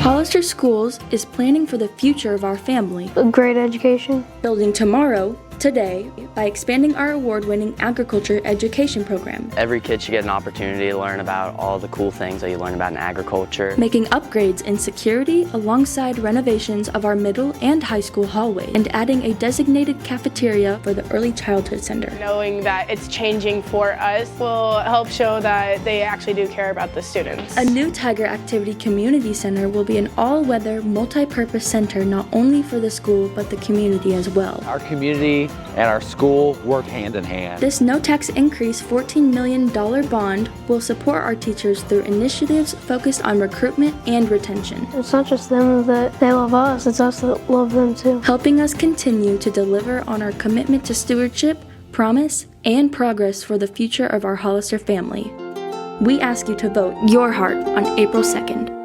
Hollister Schools is planning for the future of our family, A great education. building tomorrow, today, by expanding our award-winning agriculture education program, Every kid should get an opportunity to learn about all the cool things that you learn about in agriculture. making upgrades in security alongside renovations of our middle and high school hallway, and adding a designated cafeteria for the early childhood center. Knowing that it's changing for us will help show that they actually do care about the students. A new Tiger Activity Community Center will be an all-weather, multi-purpose center not only for the school but the community as well. Our community and our school work hand in hand. This no-tax increase $14 million bond will support our teachers through initiatives focused on recruitment and retention, It's not just them that they love us, it's us that love them too. helping us continue to deliver on our commitment to stewardship, promise, and progress for the future of our Hollister family. We ask you to vote your heart on April 2nd.